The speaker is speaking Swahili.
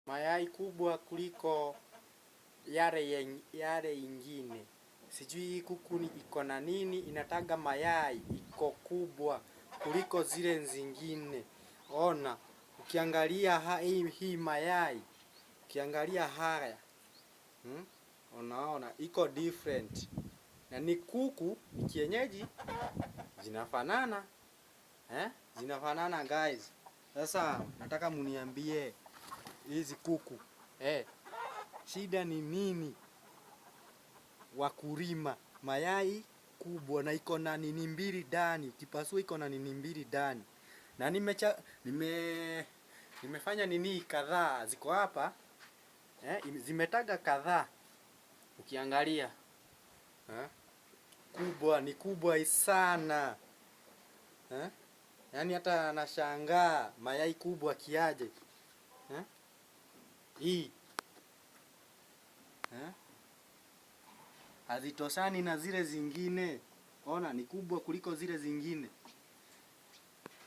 Mayai kubwa kuliko yale ingine. Sijui kuku iko na nini inataga mayai iko kubwa kuliko zile zingine. Ona, ukiangalia hii mayai, ukiangalia haya. Unaona, iko different. Na ni kuku, ni kienyeji, zinafanana. Zinafanana guys. Sasa, nataka muniambie hizi kuku. Shida ni nini? Wakulima, mayai kubwa na iko na nini mbili ndani. Ukipasua iko na nini mbili ndani. Na nimefanya nini kadhaa ziko hapa. Zimetaga kadhaa. Ukiangalia kubwa ni kubwa sana. Yaani hata nashangaa mayai kubwa kiaje. Hii hazitoshani na zile zingine. Ona ni kubwa kuliko zile zingine.